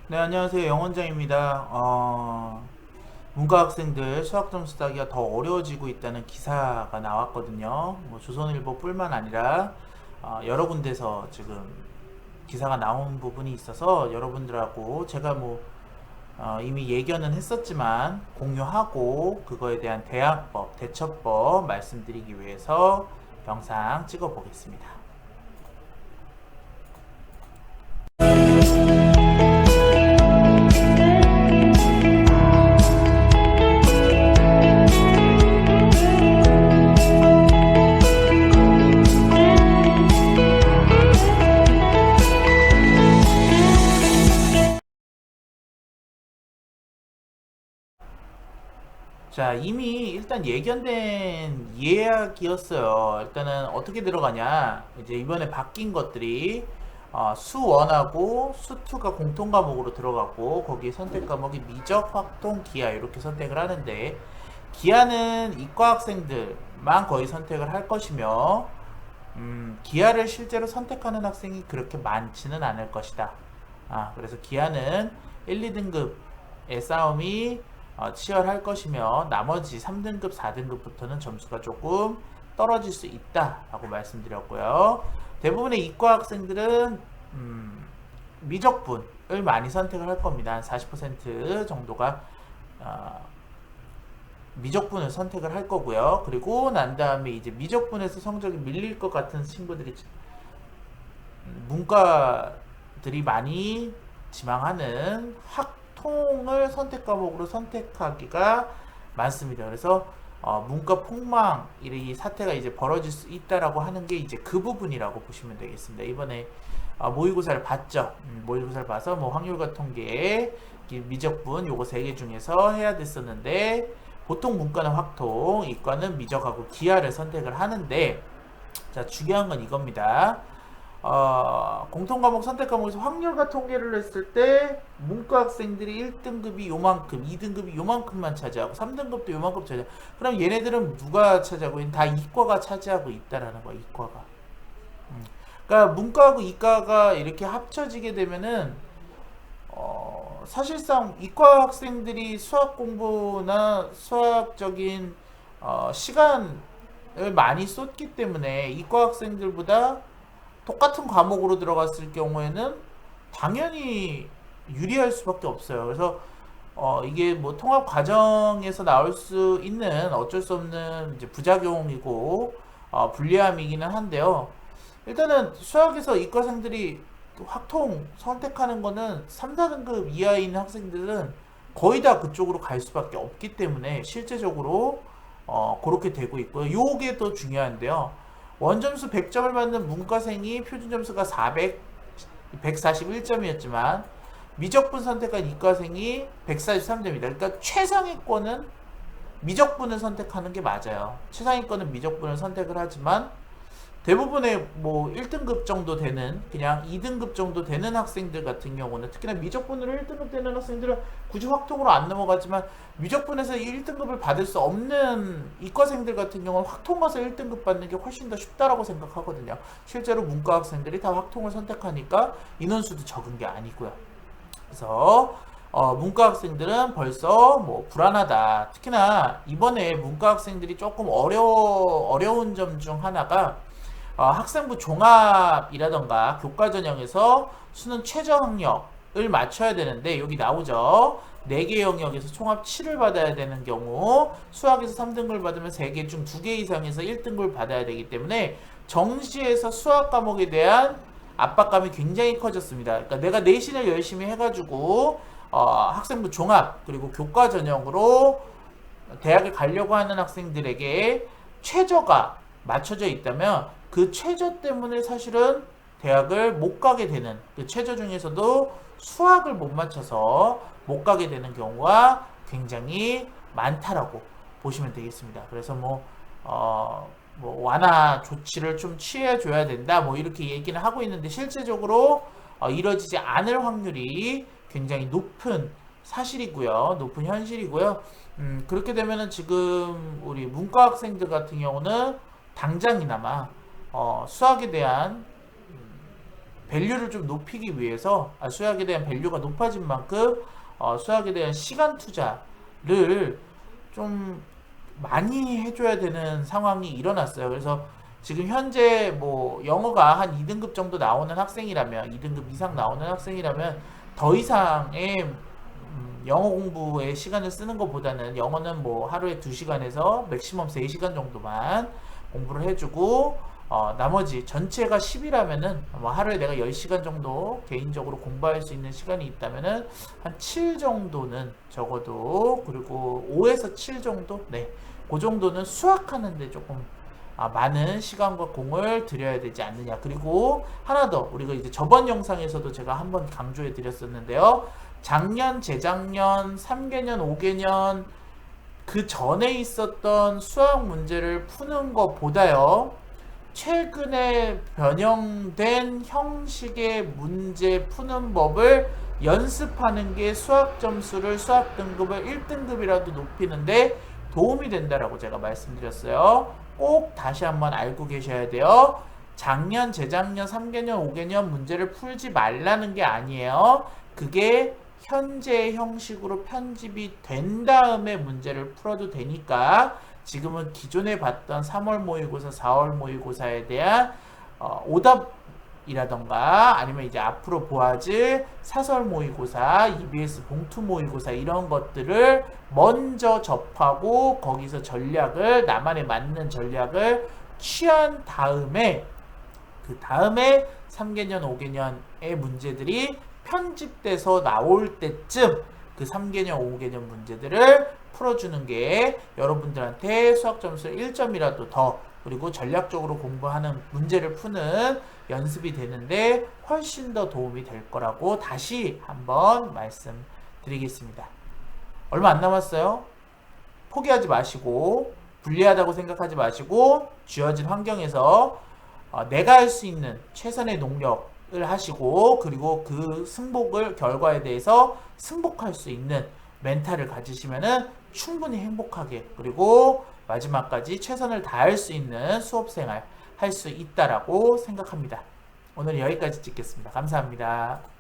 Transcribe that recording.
네, 안녕하세요. 영원장입니다. 문과 학생들 수학 점수 따기가 더 어려워지고 있다는 기사가 나왔거든요. 뭐 조선일보뿐만 아니라 여러 군데서 지금 기사가 나온 부분이 있어서 여러분들하고 제가 이미 예견은 했었지만 공유하고 그거에 대한 대안법, 대처법 말씀드리기 위해서 영상 찍어 보겠습니다. 자, 이미 일단 예견된 이야기였어요. 일단은 어떻게 들어가냐. 이제 이번에 바뀐 것들이 수1하고 수2가 공통 과목으로 들어가고 거기 선택 과목이 미적, 확통, 기하 이렇게 선택을 하는데 기하는 이과 학생들만 거의 선택을 할 것이며 기하를 실제로 선택하는 학생이 그렇게 많지는 않을 것이다. 그래서 기하는 1, 2등급의 싸움이 치열할 것이며 나머지 3등급, 4등급부터는 점수가 조금 떨어질 수 있다라고 말씀드렸고요. 대부분의 이과 학생들은 미적분을 많이 선택을 할 겁니다. 한 40% 정도가 미적분을 선택을 할 거고요. 그리고 난 다음에 이제 미적분에서 성적이 밀릴 것 같은 친구들이 문과들이 많이 지망하는 학통을 선택 과목으로 선택하기가 많습니다. 그래서 문과 폭망 이 사태가 이제 벌어질 수 있다라고 하는 게 이제 그 부분이라고 보시면 되겠습니다. 이번에 모의고사를 봤죠. 모의고사를 봐서 뭐 확률과 통계, 미적분 요거 세 개 중에서 해야 됐었는데 보통 문과는 확통, 이과는 미적하고 기하를 선택을 하는데 자 중요한 건 이겁니다. 공통 과목 선택 과목에서 확률과 통계를 했을 때 문과 학생들이 1등급이 요만큼, 2등급이 요만큼만 차지하고 3등급도 요만큼 차지하고 그럼 얘네들은 누가 차지하고 있는 다 이과가 차지하고 있다라는 거야, 이과가. 그러니까 문과하고 이과가 이렇게 합쳐지게 되면은 사실상 이과 학생들이 수학 공부나 수학적인 시간을 많이 쏟기 때문에 이과 학생들보다 똑같은 과목으로 들어갔을 경우에는 당연히 유리할 수밖에 없어요. 그래서 이게 뭐 통합 과정에서 나올 수 있는 어쩔 수 없는 이제 부작용이고 불리함이기는 한데요. 일단은 수학에서 이과생들이 확통 선택하는 거는 3, 4등급 이하에 있는 학생들은 거의 다 그쪽으로 갈 수밖에 없기 때문에 실제적으로 그렇게 되고 있고요. 요게 더 중요한데요. 원점수 100점을 받는 문과생이 표준 점수가 141점이었지만 미적분 선택한 이과생이 143점이다. 그러니까 최상위권은 미적분을 선택하는 게 맞아요. 최상위권은 미적분을 선택을 하지만 대부분의 뭐 1등급 정도 되는 그냥 2등급 정도 되는 학생들 같은 경우는 특히나 미적분으로 1등급 되는 학생들은 굳이 확통으로 안 넘어가지만 미적분에서 1등급을 받을 수 없는 이과생들 같은 경우는 확통 가서 1등급 받는 게 훨씬 더 쉽다라고 생각하거든요. 실제로 문과 학생들이 다 확통을 선택하니까 인원수도 적은 게 아니고요. 그래서 문과 학생들은 벌써 뭐 불안하다. 특히나 이번에 문과 학생들이 조금 어려운 점 중 하나가 학생부 종합이라던가 교과 전형에서 수능 최저 학력을 맞춰야 되는데 여기 나오죠. 4개 영역에서 총합 7을 받아야 되는 경우 수학에서 3등급을 받으면 3개 중 2개 이상에서 1등급을 받아야 되기 때문에 정시에서 수학 과목에 대한 압박감이 굉장히 커졌습니다. 그러니까 내가 내신을 열심히 해가지고 학생부 종합 그리고 교과 전형으로 대학에 가려고 하는 학생들에게 최저가 맞춰져 있다면 그 최저 때문에 사실은 대학을 못 가게 되는 그 최저 중에서도 수학을 못 맞춰서 못 가게 되는 경우가 굉장히 많다라고 보시면 되겠습니다. 그래서 뭐 완화 조치를 좀 취해줘야 된다 뭐 이렇게 얘기는 하고 있는데 실제적으로 이뤄지지 않을 확률이 굉장히 높은 사실이고요. 높은 현실이고요. 그렇게 되면은 지금 우리 문과 학생들 같은 경우는 당장이나마 수학에 대한 밸류를 좀 높이기 위해서 수학에 대한 밸류가 높아진 만큼 수학에 대한 시간 투자를 좀 많이 해줘야 되는 상황이 일어났어요. 그래서 지금 현재 뭐 영어가 한 2등급 정도 나오는 학생이라면 2등급 이상 나오는 학생이라면 더 이상의 영어 공부에 시간을 쓰는 것보다는 영어는 뭐 하루에 2시간에서 맥시멈 3시간 정도만 공부를 해주고 나머지 전체가 10이라면은 뭐 하루에 내가 10시간 정도 개인적으로 공부할 수 있는 시간이 있다면은 한 7 정도는 적어도, 그리고 5에서 7 정도? 네. 그 정도는 수학하는데 조금 많은 시간과 공을 들여야 되지 않느냐. 그리고 하나 더, 우리가 이제 저번 영상에서도 제가 한번 강조해 드렸었는데요. 작년, 재작년, 3개년, 5개년 그 전에 있었던 수학 문제를 푸는 것보다요, 최근에 변형된 형식의 문제 푸는 법을 연습하는 게 수학 점수를, 수학 등급을 1등급이라도 높이는데 도움이 된다라고 제가 말씀드렸어요. 꼭 다시 한번 알고 계셔야 돼요. 작년, 재작년, 3개년, 5개년 문제를 풀지 말라는 게 아니에요. 그게 현재 형식으로 편집이 된 다음에 문제를 풀어도 되니까 지금은 기존에 봤던 3월 모의고사, 4월 모의고사에 대한 오답이라던가 아니면 이제 앞으로 보아질 사설 모의고사, EBS 봉투 모의고사 이런 것들을 먼저 접하고 거기서 전략을, 나만에 맞는 전략을 취한 다음에 그 다음에 3개년, 5개년의 문제들이 편집돼서 나올 때쯤 그 3개년, 5개년 문제들을 풀어주는 게 여러분들한테 수학 점수 1점이라도 더, 그리고 전략적으로 공부하는 문제를 푸는 연습이 되는데 훨씬 더 도움이 될 거라고 다시 한번 말씀드리겠습니다. 얼마 안 남았어요. 포기하지 마시고, 불리하다고 생각하지 마시고, 주어진 환경에서 내가 할 수 있는 최선의 노력을 하시고, 그리고 그 결과에 대해서 승복할 수 있는 멘탈을 가지시면은 충분히 행복하게, 그리고 마지막까지 최선을 다할 수 있는 수업생활 할 수 있다라고 생각합니다. 오늘 여기까지 찍겠습니다. 감사합니다.